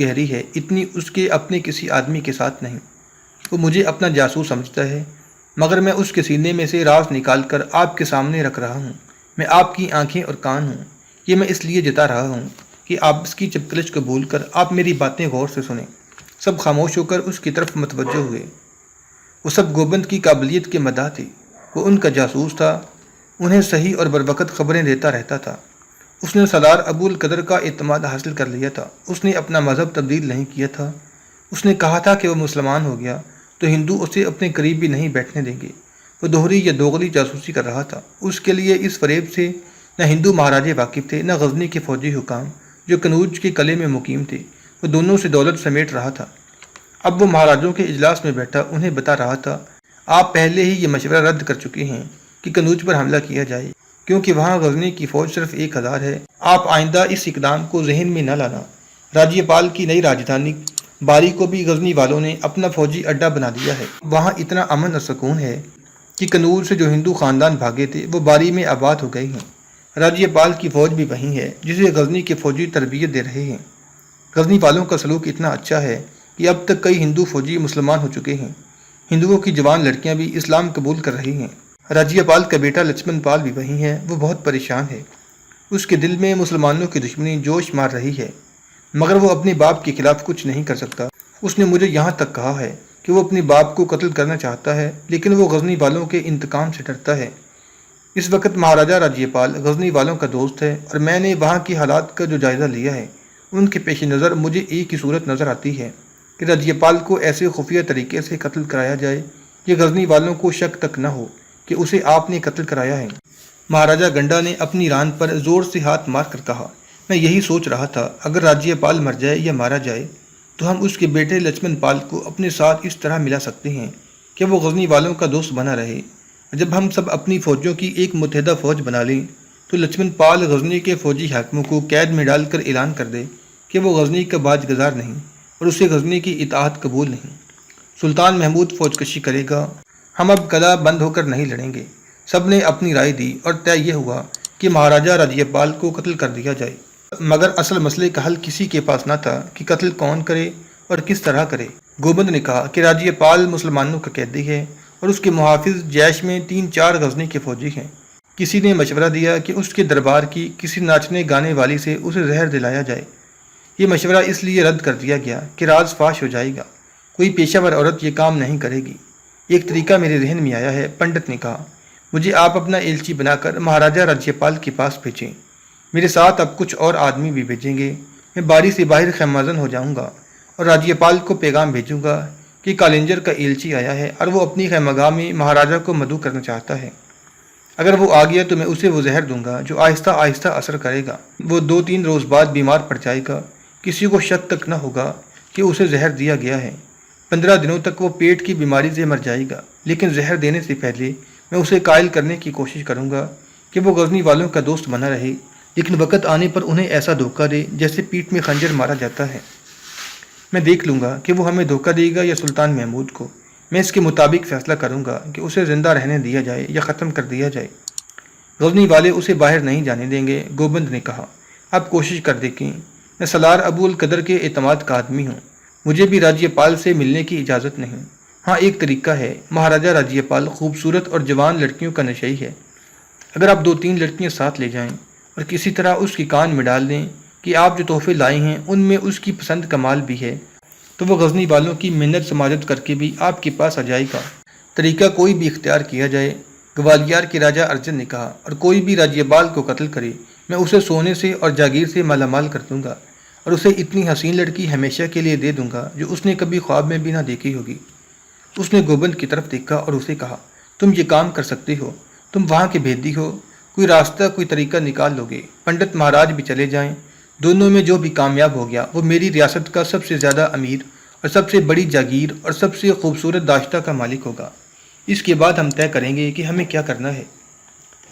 گہری ہے اتنی اس کے اپنے کسی آدمی کے ساتھ نہیں۔ وہ مجھے اپنا جاسوس سمجھتا ہے، مگر میں اس کے سینے میں سے راز نکال کر آپ کے سامنے رکھ رہا ہوں۔ میں آپ کی آنکھیں اور کان ہوں۔ یہ میں اس لیے جتا رہا ہوں کہ آپ اس کی چپکلش کو بھول کر آپ میری باتیں غور سے سنیں۔ سب خاموش ہو کر اس کی طرف متوجہ ہوئے۔ وہ سب گوبند کی قابلیت کے مداح تھے۔ وہ ان کا جاسوس تھا، انہیں صحیح اور بروقت خبریں دیتا رہتا تھا۔ اس نے سالار ابو القدر کا اعتماد حاصل کر لیا تھا۔ اس نے اپنا مذہب تبدیل نہیں کیا تھا۔ اس نے کہا تھا کہ وہ مسلمان ہو گیا تو ہندو اسے اپنے قریب بھی نہیں بیٹھنے دیں گے۔ وہ دوہری یا دوغلی جاسوسی کر رہا تھا۔ اس کے لیے اس فریب سے نہ ہندو مہاراجے واقف تھے، نہ غزنی کے فوجی حکام جو کنوج کے قلعے میں مقیم تھے۔ وہ دونوں سے دولت سمیٹ رہا تھا۔ اب وہ مہاراجوں کے اجلاس میں بیٹھا انہیں بتا رہا تھا، آپ پہلے ہی یہ مشورہ رد کر چکے ہیں کہ کنوج پر حملہ کیا جائے، کیونکہ وہاں غزنی کی فوج صرف 1000 ہے۔ آپ آئندہ اس اقدام کو ذہن میں نہ لانا۔ راجیہ پال کی نئی راجدھانی باری کو بھی غزنی والوں نے اپنا فوجی اڈہ بنا دیا ہے۔ وہاں اتنا امن اور سکون ہے کہ کنوج سے جو ہندو خاندان بھاگے تھے وہ باری میں آباد ہو گئے ہیں۔ راجیہ پال کی فوج بھی وہیں ہے جسے غزنی کے فوجی تربیت دے رہے ہیں۔ غزنی والوں کا سلوک اتنا اچھا ہے کہ اب تک کئی ہندو فوجی مسلمان ہو چکے ہیں۔ ہندوؤں کی جوان لڑکیاں بھی اسلام قبول کر رہی ہیں۔ راجیہ پال کا بیٹا لچمن پال بھی وہیں ہے۔ وہ بہت پریشان ہے۔ اس کے دل میں مسلمانوں کی دشمنی جوش مار رہی ہے، مگر وہ اپنے باپ کے خلاف کچھ نہیں کر سکتا۔ اس نے مجھے یہاں تک کہا ہے کہ وہ اپنے باپ کو قتل کرنا چاہتا ہے، لیکن وہ غزنی والوں کے انتقام سے ڈرتا ہے۔ اس وقت مہاراجہ راجیہ پال غزنی والوں کا دوست ہے، اور میں نے وہاں کی حالات کا جو جائزہ لیا ہے ان کے پیش نظر مجھے ایک ہی صورت نظر آتی ہے کہ راجیہ پال کو ایسے خفیہ طریقے سے قتل کرایا جائے کہ غزنی والوں کو شک تک نہ ہو کہ اسے آپ نے قتل کرایا ہے۔ مہاراجہ گنڈا نے اپنی ران پر زور سے ہاتھ مار کر کہا، میں یہی سوچ رہا تھا اگر راجیہ پال مر جائے یا مارا جائے تو ہم اس کے بیٹے لچمن پال کو اپنے ساتھ اس طرح ملا سکتے ہیں کہ وہ غزنی والوں کا دوست بنا رہے۔ جب ہم سب اپنی فوجوں کی ایک متحدہ فوج بنا لیں تو لچمن پال غزنی کے فوجی حاکموں کو قید میں ڈال کر اعلان کر دے کہ وہ غزنی کا باج گزار نہیں اور اسے غزنی کی اطاعت قبول نہیں۔ سلطان محمود فوج کشی کرے گا۔ ہم اب قلعہ بند ہو کر نہیں لڑیں گے۔ سب نے اپنی رائے دی اور طے یہ ہوا کہ مہاراجہ راجیہ پال کو قتل کر دیا جائے، مگر اصل مسئلے کا حل کسی کے پاس نہ تھا کہ قتل کون کرے اور کس طرح کرے۔ گوبند نے کہا کہ راجیہ پال مسلمانوں کا قیدی ہے اور اس کے محافظ جیش میں 3-4 غزنی کے فوجی ہیں۔ کسی نے مشورہ دیا کہ اس کے دربار کی کسی ناچنے گانے والی سے اسے زہر دلایا جائے۔ یہ مشورہ اس لیے رد کر دیا گیا کہ راز فاش ہو جائے گا، کوئی پیشہ ور عورت یہ کام نہیں کرے گی۔ ایک طریقہ میرے ذہن میں آیا ہے، پنڈت نے کہا، مجھے آپ اپنا ایلچی بنا کر مہاراجہ راجیہ پال کے پاس بھیجیں۔ میرے ساتھ اب کچھ اور آدمی بھی بھیجیں گے۔ میں باری سے باہر خیمازن ہو جاؤں گا اور راجیہ پال کو پیغام بھیجوں گا کہ کالنجر کا ایلچی آیا ہے اور وہ اپنی خیمگاہ میں مہاراجہ کو مدعو کرنا چاہتا ہے۔ اگر وہ آ گیا تو میں اسے وہ زہر دوں گا جو آہستہ آہستہ اثر کرے گا۔ وہ 2-3 روز بعد بیمار پڑ جائے گا۔ کسی کو شک تک نہ ہوگا کہ اسے زہر دیا گیا ہے۔ 15 دنوں تک وہ پیٹ کی بیماری سے مر جائے گا، لیکن زہر دینے سے پہلے میں اسے قائل کرنے کی کوشش کروں گا کہ وہ غزنی والوں کا دوست بنا رہے، لیکن وقت آنے پر انہیں ایسا دھوکہ دے جیسے پیٹھ میں خنجر مارا جاتا ہے۔ میں دیکھ لوں گا کہ وہ ہمیں دھوکہ دے گا یا سلطان محمود کو۔ میں اس کے مطابق فیصلہ کروں گا کہ اسے زندہ رہنے دیا جائے یا ختم کر دیا جائے۔ غزنی والے اسے باہر نہیں جانے دیں گے، گوبند نے کہا۔ آپ کوشش کر دیکھیں۔ میں سالار ابو القدر کے اعتماد کا آدمی ہوں، مجھے بھی راجیہ پال سے ملنے کی اجازت نہیں۔ ہاں ایک طریقہ ہے، مہاراجہ راجیہ پال خوبصورت اور جوان لڑکیوں کا نشئی ہے۔ اگر آپ 2-3 لڑکیاں ساتھ لے جائیں اور کسی طرح اس کی کان میں ڈال دیں کہ آپ جو تحفے لائے ہیں ان میں اس کی پسند کا مال بھی ہے، تو وہ غزنی والوں کی منت سماجت کر کے بھی آپ کے پاس آ جائے گا۔ طریقہ کوئی بھی اختیار کیا جائے، گوالیار کے راجہ ارجن نے کہا، اور کوئی بھی راجیہ پال کو قتل کرے میں اسے سونے سے اور جاگیر سے مالا مال کر دوں گا اور اسے اتنی حسین لڑکی ہمیشہ کے لیے دے دوں گا جو اس نے کبھی خواب میں بھی نہ دیکھی ہوگی۔ اس نے گوبند کی طرف دیکھا اور اسے کہا، تم یہ کام کر سکتے ہو، تم وہاں کے بھیدی ہو، کوئی راستہ کوئی طریقہ نکال لو گے۔ پنڈت مہاراج بھی چلے جائیں، دونوں میں جو بھی کامیاب ہو گیا وہ میری ریاست کا سب سے زیادہ امیر اور سب سے بڑی جاگیر اور سب سے خوبصورت داشتہ کا مالک ہوگا۔ اس کے بعد ہم طے کریں گے کہ ہمیں کیا کرنا ہے۔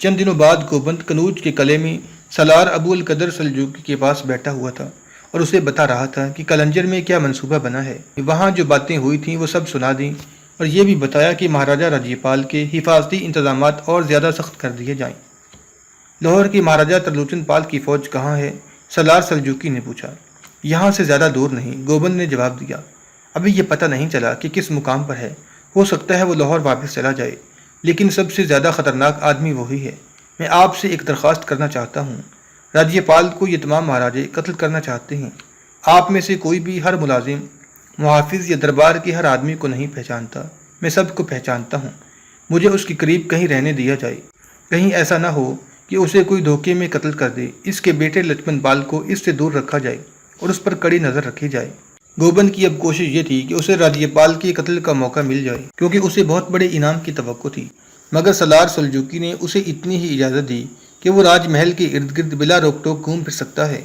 چند دنوں بعد گوبند کنوج کے قلعے میں سالار ابو القدر سلجوقی کے پاس بیٹھا ہوا تھا اور اسے بتا رہا تھا کہ کلنجر میں کیا منصوبہ بنا ہے۔ وہاں جو باتیں ہوئی تھیں وہ سب سنا دیں اور یہ بھی بتایا کہ مہاراجہ راجیہ پال کے حفاظتی انتظامات اور زیادہ سخت کر دیے جائیں۔ لاہور کی مہاراجہ ترلوچن پال کی فوج کہاں ہے؟ سالار سلجوقی نے پوچھا۔ یہاں سے زیادہ دور نہیں، گوبند نے جواب دیا۔ ابھی یہ پتہ نہیں چلا کہ کس مقام پر ہے، ہو سکتا ہے وہ لاہور واپس چلا جائے، لیکن سب سے زیادہ خطرناک آدمی وہی ہے۔ میں آپ سے ایک درخواست کرنا چاہتا ہوں، راجیہ پال کو یہ تمام مہاراجے قتل کرنا چاہتے ہیں۔ آپ میں سے کوئی بھی ہر ملازم، محافظ یا دربار کے ہر آدمی کو نہیں پہچانتا، میں سب کو پہچانتا ہوں۔ مجھے اس کے قریب کہیں رہنے دیا جائے، کہیں ایسا نہ ہو کہ اسے کوئی دھوکے میں قتل کر دے۔ اس کے بیٹے لچمن پال کو اس سے دور رکھا جائے اور اس پر کڑی نظر رکھی جائے۔ گوبند کی اب کوشش یہ تھی کہ اسے راجیہ پال کے قتل کا موقع مل جائے، کیونکہ اسے بہت بڑے انعام کی توقع تھی، مگر سالار سلجوقی نے اسے اتنی ہی اجازت دی کہ وہ راج محل کے ارد گرد بلا روک ٹوک گھوم پھر سکتا ہے،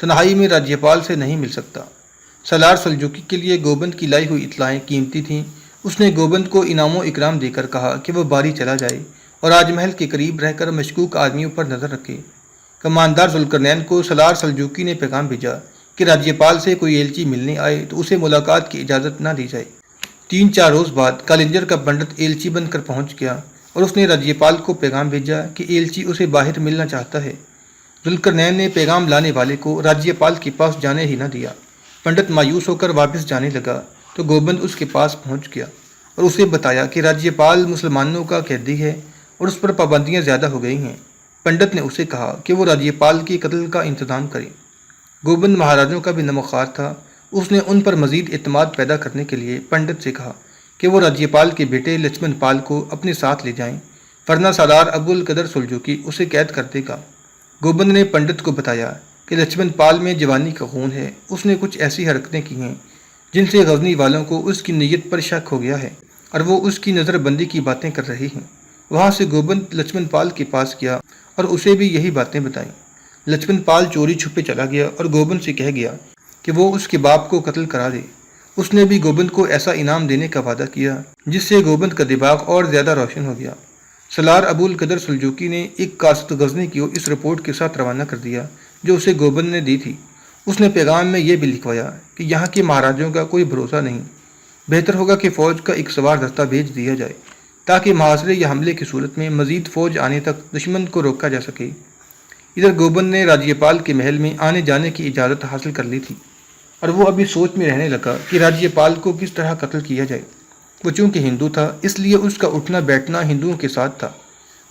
تنہائی میں راجیہ پال سے نہیں مل سکتا۔ سالار سلجوقی کے لیے گوبند کی لائی ہوئی اطلاعیں قیمتی تھیں۔ اس نے گوبند کو انعام و اکرام دے کر کہا کہ وہ باری چلا جائے اور راج محل کے قریب رہ کر مشکوک آدمیوں پر نظر رکھے۔ کماندار ذوالقرنین کو سالار سلجوقی نے پیغام بھیجا کہ راجیہ پال سے کوئی ایلچی ملنے آئے تو اسے ملاقات کی اجازت نہ دی جائے۔ 3-4 روز بعد کالنجر کا پنڈت ایلچی بن کر پہنچ گیا اور اس نے راجیہ پال کو پیغام بھیجا کہ ایلچی اسے باہر ملنا چاہتا ہے۔ ذوالقرنین نے پیغام لانے والے کو راجیہ پال کے پاس جانے ہی نہ دیا۔ پنڈت مایوس ہو کر واپس جانے لگا تو گوبند اس کے پاس پہنچ گیا اور اسے بتایا کہ راجیہ پال مسلمانوں کا قیدی ہے اور اس پر پابندیاں زیادہ ہو گئی ہیں۔ پنڈت نے اسے کہا کہ وہ راجیہ پال کے قتل کا انتظام کرے۔ گوبند مہاراجوں کا بھی نموخوار تھا، اس نے ان پر مزید اعتماد پیدا کرنے کے لیے پنڈت سے کہا کہ وہ راجیہ پال کے بیٹے لچمن پال کو اپنے ساتھ لے جائیں، ورنہ سالار ابو القدر سلجوقی اسے قید کر دے گا۔ گوبند نے پنڈت کو بتایا کہ لچمن پال میں جوانی کا خون ہے، اس نے کچھ ایسی حرکتیں کی ہیں جن سے غزنی والوں کو اس کی نیت پر شک ہو گیا ہے اور وہ اس کی نظر بندی کی باتیں کر رہے ہیں۔ وہاں سے گوبند لچمن پال کے پاس گیا اور اسے بھی یہی باتیں بتائیں۔ لچمن پال چوری چھپے چلا گیا اور گوبند سے کہہ گیا کہ وہ اس کے باپ کو قتل کرا دے۔ اس نے بھی گوبند کو ایسا انعام دینے کا وعدہ کیا جس سے گوبند کا دماغ اور زیادہ روشن ہو گیا۔ سالار ابو القدر سلجوقی نے ایک کاست غزنی کو اس رپورٹ کے ساتھ روانہ کر دیا جو اسے گوبند نے دی تھی۔ اس نے پیغام میں یہ بھی لکھوایا کہ یہاں کے مہاراجوں کا کوئی بھروسہ نہیں، بہتر ہوگا کہ فوج کا ایک سوار دستہ بھیج دیا جائے تاکہ محاصرے یا حملے کی صورت میں مزید فوج آنے تک دشمن کو روکا جا سکے۔ ادھر گوبند نے راجیہ پال کے محل میں آنے جانے کی اجازت حاصل کر لی تھی اور وہ ابھی سوچ میں رہنے لگا کہ راجیہ پال کو کس طرح قتل کیا جائے۔ وہ چونکہ ہندو تھا اس لیے اس کا اٹھنا بیٹھنا ہندوؤں کے ساتھ تھا،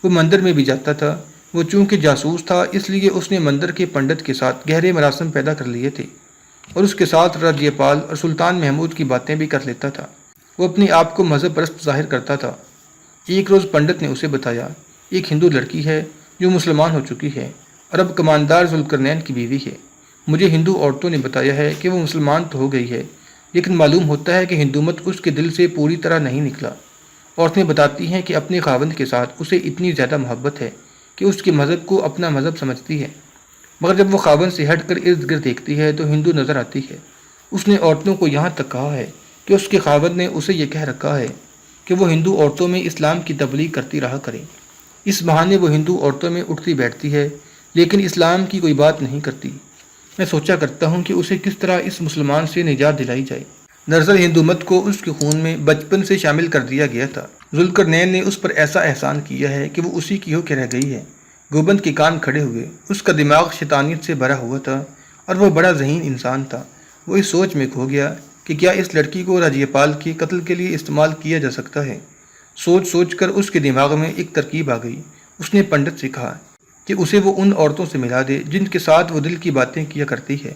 وہ مندر میں بھی جاتا تھا۔ وہ چونکہ جاسوس تھا اس لیے اس نے مندر کے پنڈت کے ساتھ گہرے مراسم پیدا کر لیے تھے اور اس کے ساتھ راجیہ پال اور سلطان محمود کی باتیں بھی کر لیتا تھا۔ وہ اپنے آپ کو مذہب پرست ظاہر کرتا تھا۔ ایک روز پنڈت نے اسے بتایا ایک ہندو لڑکی ہے جو مسلمان ہو چکی ہے اور اب کماندار ذوالقرنین کی بیوی ہے۔ مجھے ہندو عورتوں نے بتایا ہے کہ وہ مسلمان تو ہو گئی ہے لیکن معلوم ہوتا ہے کہ ہندومت اس کے دل سے پوری طرح نہیں نکلا۔ عورتیں بتاتی ہیں کہ اپنے خاوند کے ساتھ اسے اتنی زیادہ محبت ہے کہ اس کے مذہب کو اپنا مذہب سمجھتی ہے، مگر جب وہ خاوند سے ہٹ کر ارد گرد دیکھتی ہے تو ہندو نظر آتی ہے۔ اس نے عورتوں کو یہاں تک کہا ہے کہ اس کے خاوند نے اسے یہ کہہ رکھا ہے کہ وہ ہندو عورتوں میں اسلام کی تبلیغ کرتی رہا کرے۔ اس بہانے وہ ہندو عورتوں میں اٹھتی بیٹھتی ہے لیکن اسلام کی کوئی بات نہیں کرتی۔ میں سوچا کرتا ہوں کہ اسے کس طرح اس مسلمان سے نجات دلائی جائے۔ دراصل ہندو مت کو اس کے خون میں بچپن سے شامل کر دیا گیا تھا۔ ذوالقرنین نے اس پر ایسا احسان کیا ہے کہ وہ اسی کی ہو کے رہ گئی ہے۔ گوبند کے کان کھڑے ہوئے، اس کا دماغ شیطانیت سے بھرا ہوا تھا اور وہ بڑا ذہین انسان تھا۔ وہ اس سوچ میں کھو گیا کہ کیا اس لڑکی کو راجیہ پال کے قتل کے لیے استعمال کیا جا سکتا ہے۔ سوچ سوچ کر اس کے دماغ میں ایک ترکیب آ گئی۔ اس نے پنڈت سے کہا کہ اسے وہ ان عورتوں سے ملا دے جن کے ساتھ وہ دل کی باتیں کیا کرتی ہے۔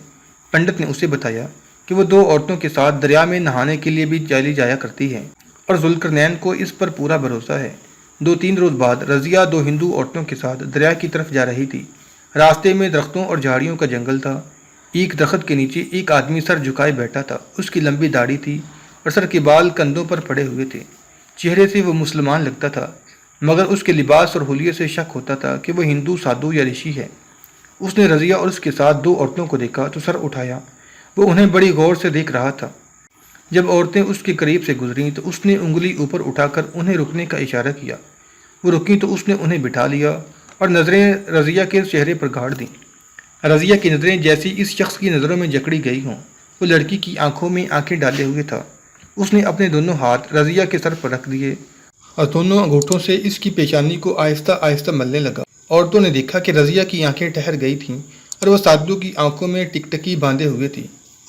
پنڈت نے اسے بتایا کہ وہ 2 عورتوں کے ساتھ دریا میں نہانے کے لیے بھی چلی جایا کرتی ہے اور ذوالقرنین کو اس پر پورا بھروسہ ہے۔ 2-3 روز بعد رضیہ 2 ہندو عورتوں کے ساتھ دریا کی طرف جا رہی تھی۔ راستے میں درختوں اور جھاڑیوں کا جنگل تھا۔ ایک درخت کے نیچے ایک آدمی سر جھکائے بیٹھا تھا، اس کی لمبی داڑھی تھی اور سر کے بال کندھوں پر پڑے ہوئے تھے۔ چہرے سے وہ مسلمان لگتا تھا مگر اس کے لباس اور حلیے سے شک ہوتا تھا کہ وہ ہندو سادھو یا رشی ہے۔ اس نے رضیہ اور اس کے ساتھ 2 عورتوں کو دیکھا تو سر اٹھایا۔ وہ انہیں بڑی غور سے دیکھ رہا تھا۔ جب عورتیں اس کے قریب سے گزریں تو اس نے انگلی اوپر اٹھا کر انہیں رکنے کا اشارہ کیا۔ وہ رکیں تو اس نے انہیں بٹھا لیا اور نظریں رضیہ کے چہرے پر گاڑ دیں۔ رضیہ کی نظریں جیسی اس شخص کی نظروں میں جکڑی گئی ہوں۔ وہ لڑکی کی آنکھوں میں آنکھیں ڈالے ہوئے تھا۔ اس نے اپنے دونوں ہاتھ رضیہ کے سر پر رکھ دیے اور دونوں انگوٹھوں سے اس کی پیشانی کو آہستہ آہستہ ملنے لگا۔ عورتوں نے دیکھا کہ رضیہ کی آنکھیں ٹھہر گئی تھیں اور وہ سادھو کی آنکھوں میں ٹکٹکی باندھے ہوئے تھی۔